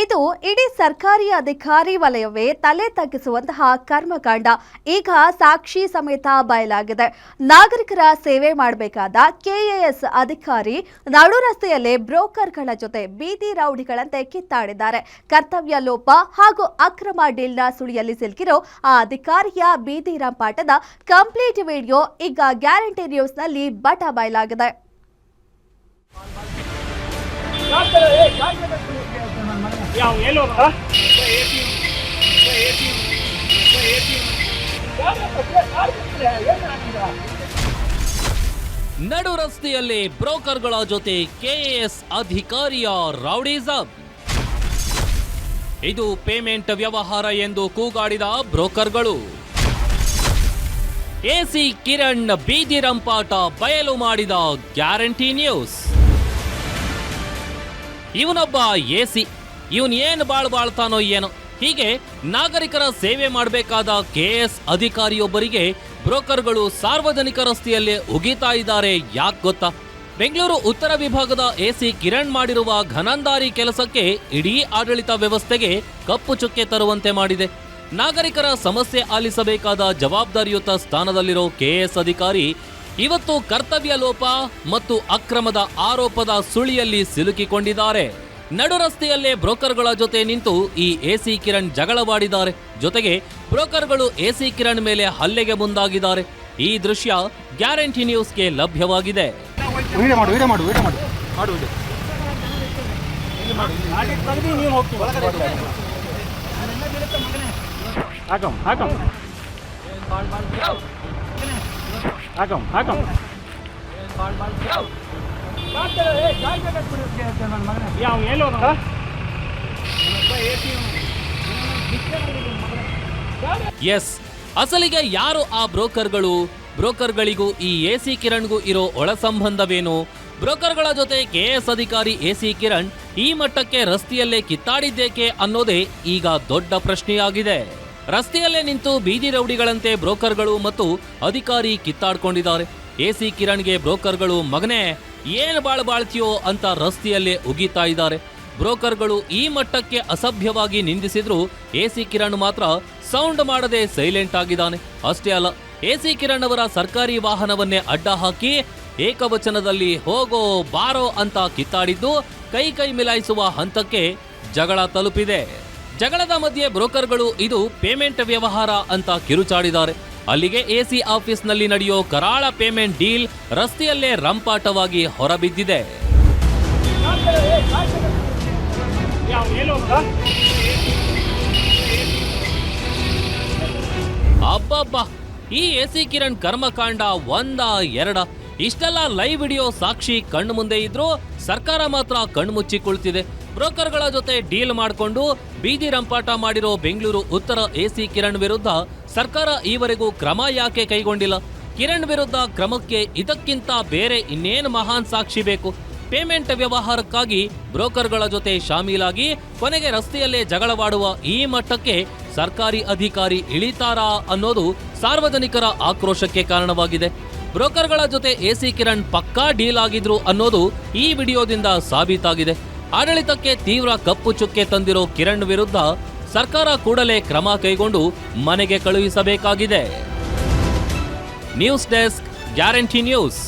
ಇದು ಇಡೀ ಸರ್ಕಾರಿ ಅಧಿಕಾರಿ ವಲಯವೇ ತಲೆ ತಗ್ಗಿಸುವಂತಹ ಕರ್ಮಕಾಂಡ ಈಗ ಸಾಕ್ಷಿ ಸಮೇತ ಬಯಲಾಗಿದೆ. ನಾಗರಿಕರ ಸೇವೆ ಮಾಡಬೇಕಾದ ಕೆಎಎಸ್ ಅಧಿಕಾರಿ ನಡು ರಸ್ತೆಯಲ್ಲೇ ಬ್ರೋಕರ್ಗಳ ಜೊತೆ ಬೀದಿ ರೌಡಿಗಳಂತೆ ಕಿತ್ತಾಡಿದ್ದಾರೆ. ಕರ್ತವ್ಯ ಲೋಪ ಹಾಗೂ ಅಕ್ರಮ ಡೀಲ್ನ ಸುಳಿಯಲ್ಲಿ ಸಿಲುಕಿರೋ ಆ ಅಧಿಕಾರಿಯ ಬೀದಿ ರಂಪಾಟದ ಕಂಪ್ಲೀಟ್ ವಿಡಿಯೋ ಈಗ ಗ್ಯಾರಂಟಿ ನ್ಯೂಸ್ನಲ್ಲಿ ಬಟ ಬಯಲಾಗಿದೆ. ನಡು ರಸ್ತೆಯಲ್ಲಿ ಬ್ರೋಕರ್ಗಳ ಜೊತೆ ಕೆಎಎಸ್ ಅಧಿಕಾರಿಯ ರೌಡಿಸಂ. ಇದು ಪೇಮೆಂಟ್ ವ್ಯವಹಾರ ಎಂದು ಕೂಗಾಡಿದ ಬ್ರೋಕರ್ಗಳು. ಎಸಿ ಕಿರಣ್ ಬೀದಿ ರಂಪಾಟ ಬಯಲು ಮಾಡಿದ ಗ್ಯಾರಂಟಿ ನ್ಯೂಸ್. ಇವನೊಬ್ಬ ಎಸಿ, ಇವನ್ ಏನ್ ಬಾಳ್ತಾನೋ ಏನೋ. ಹೀಗೆ ನಾಗರಿಕರ ಸೇವೆ ಮಾಡಬೇಕಾದ ಕೆಎಸ್ ಅಧಿಕಾರಿಯೊಬ್ಬರಿಗೆ ಬ್ರೋಕರ್ಗಳು ಸಾರ್ವಜನಿಕ ರಸ್ತೆಯಲ್ಲೇ ಉಗಿತಾ ಇದ್ದಾರೆ. ಯಾಕೆ ಗೊತ್ತಾ? ಬೆಂಗಳೂರು ಉತ್ತರ ವಿಭಾಗದ ಎಸಿ ಕಿರಣ್ ಮಾಡಿರುವ ಘನಂದಾರಿ ಕೆಲಸಕ್ಕೆ ಇಡೀ ಆಡಳಿತ ವ್ಯವಸ್ಥೆಗೆ ಕಪ್ಪು ಚುಕ್ಕೆ ತರುವಂತೆ ಮಾಡಿದೆ. ನಾಗರಿಕರ ಸಮಸ್ಯೆ ಆಲಿಸಬೇಕಾದ ಜವಾಬ್ದಾರಿಯುತ ಸ್ಥಾನದಲ್ಲಿರೋ ಕೆಎಸ್ ಅಧಿಕಾರಿ ಇವತ್ತು ಕರ್ತವ್ಯ ಲೋಪ ಮತ್ತು ಅಕ್ರಮದ ಆರೋಪದ ಸುಳಿಯಲ್ಲಿ ಸಿಲುಕಿಕೊಂಡಿದ್ದಾರೆ. ನಡು ರಸ್ತೆಯಲ್ಲೇ ಬ್ರೋಕರ್ಗಳ ಜೊತೆ ನಿಂತು ಈ ಎಸಿ ಕಿರಣ್ ಜಗಳವಾಡಿದ್ದಾರೆ. ಜೊತೆಗೆ ಬ್ರೋಕರ್ಗಳು ಎಸಿ ಕಿರಣ್ ಮೇಲೆ ಹಲ್ಲೆಗೆ ಮುಂದಾಗಿದ್ದಾರೆ. ಈ ದೃಶ್ಯ ಗ್ಯಾರಂಟಿ ನ್ಯೂಸ್ಗೆ ಲಭ್ಯವಾಗಿದೆ. ಎಸ್, ಅಸಲಿಗೆ ಯಾರು ಆ ಬ್ರೋಕರ್ಗಳು? ಬ್ರೋಕರ್ಗಳಿಗೂ ಈ ಎಸಿ ಕಿರಣ್ಗೂ ಇರೋ ಒಳ ಸಂಬಂಧವೇನು? ಬ್ರೋಕರ್ಗಳ ಜೊತೆ ಕೆಎಸ್ ಅಧಿಕಾರಿ ಎಸಿ ಕಿರಣ್ ಈ ಮಟ್ಟಕ್ಕೆ ರಸ್ತೆಯಲ್ಲೇ ಕಿತ್ತಾಡಿದ್ದೇಕೆ ಅನ್ನೋದೇ ಈಗ ದೊಡ್ಡ ಪ್ರಶ್ನೆಯಾಗಿದೆ. ರಸ್ತೆಯಲ್ಲೇ ನಿಂತು ಬೀದಿ ರೌಡಿಗಳಂತೆ ಬ್ರೋಕರ್ಗಳು ಮತ್ತು ಅಧಿಕಾರಿ ಕಿತ್ತಾಡ್ಕೊಂಡಿದ್ದಾರೆ. ಎಸಿ ಕಿರಣ್ಗೆ ಬ್ರೋಕರ್ಗಳು ಮಗನೇ ಏನ್ ಬಾಳ್ತೀಯೋ ಅಂತ ರಸ್ತೆಯಲ್ಲೇ ಉಗಿತಾ ಇದ್ದಾರೆ. ಬ್ರೋಕರ್ಗಳು ಈ ಮಟ್ಟಕ್ಕೆ ಅಸಭ್ಯವಾಗಿ ನಿಂದಿಸಿದ್ರು ಎಸಿ ಕಿರಣ್ ಮಾತ್ರ ಸೌಂಡ್ ಮಾಡದೆ ಸೈಲೆಂಟ್ ಆಗಿದ್ದಾನೆ. ಅಷ್ಟೇ ಅಲ್ಲ, ಎಸಿ ಕಿರಣ್ ಅವರ ಸರ್ಕಾರಿ ವಾಹನವನ್ನೇ ಅಡ್ಡ ಹಾಕಿ ಏಕವಚನದಲ್ಲಿ ಹೋಗೋ ಬಾರೋ ಅಂತ ಕಿತ್ತಾಡಿದ್ದು ಕೈ ಮಿಲಾಯಿಸುವ ಹಂತಕ್ಕೆ ಜಗಳ ತಲುಪಿದೆ. ಜಗಳದ ಮಧ್ಯೆ ಬ್ರೋಕರ್ಗಳು ಇದು ಪೇಮೆಂಟ್ ವ್ಯವಹಾರ ಅಂತ ಕಿರುಚಾಡಿದ್ದಾರೆ. ಅಲ್ಲಿಗೆ ಎಸಿ ಆಫೀಸ್ನಲ್ಲಿ ನಡೆಯೋ ಕರಾಳ ಪೇಮೆಂಟ್ ಡೀಲ್ ರಸ್ತೆಯಲ್ಲೇ ರಂಪಾಟವಾಗಿ ಹೊರಬಿದ್ದಿದೆ. ಅಬ್ಬಬ್ಬಾ, ಈ ಎಸಿ ಕಿರಣ್ ಕರ್ಮಕಾಂಡ ಒಂದ ಎರಡ? ಇಷ್ಟೆಲ್ಲ ಲೈವ್ ವಿಡಿಯೋ ಸಾಕ್ಷಿ ಕಣ್ಣು ಮುಂದೆ ಇದ್ರೂ ಸರ್ಕಾರ ಮಾತ್ರ ಕಣ್ಮುಚ್ಚಿ ಕುಳಿತಿದೆ. ಬ್ರೋಕರ್ಗಳ ಜೊತೆ ಡೀಲ್ ಮಾಡಿಕೊಂಡು ಬೀದಿ ರಂಪಾಟ ಮಾಡಿರೋ ಬೆಂಗಳೂರು ಉತ್ತರ ಎಸಿ ಕಿರಣ್ ವಿರುದ್ಧ ಸರ್ಕಾರ ಈವರೆಗೂ ಕ್ರಮ ಯಾಕೆ ಕೈಗೊಂಡಿಲ್ಲ? ಕಿರಣ್ ವಿರುದ್ಧ ಕ್ರಮಕ್ಕೆ ಇದಕ್ಕಿಂತ ಬೇರೆ ಇನ್ನೇನು ಮಹಾನ್ ಸಾಕ್ಷಿ ಬೇಕು? ಪೇಮೆಂಟ್ ವ್ಯವಹಾರಕ್ಕಾಗಿ ಬ್ರೋಕರ್ಗಳ ಜೊತೆ ಶಾಮೀಲಾಗಿ ಕೊನೆಗೆ ರಸ್ತೆಯಲ್ಲೇ ಜಗಳವಾಡುವ ಈ ಮಟ್ಟಕ್ಕೆ ಸರ್ಕಾರಿ ಅಧಿಕಾರಿ ಇಳಿತಾರಾ ಅನ್ನೋದು ಸಾರ್ವಜನಿಕರ ಆಕ್ರೋಶಕ್ಕೆ ಕಾರಣವಾಗಿದೆ. ಬ್ರೋಕರ್ಗಳ ಜೊತೆ ಎಸಿ ಕಿರಣ್ ಪಕ್ಕಾ ಡೀಲ್ ಆಗಿದ್ರು ಅನ್ನೋದು ಈ ವಿಡಿಯೋದಿಂದ ಸಾಬೀತಾಗಿದೆ. ಆಡಳಿತಕ್ಕೆ ತೀವ್ರ ಕಪ್ಪು ಚುಕ್ಕೆ ತಂದಿರೋ ಕಿರಣ್ ವಿರುದ್ಧ ಸರ್ಕಾರ ಕೂಡಲೇ ಕ್ರಮ ಕೈಗೊಂಡು ಮನೆಗೆ ಕಳುಹಿಸಬೇಕಾಗಿದೆ. News desk, guarantee news.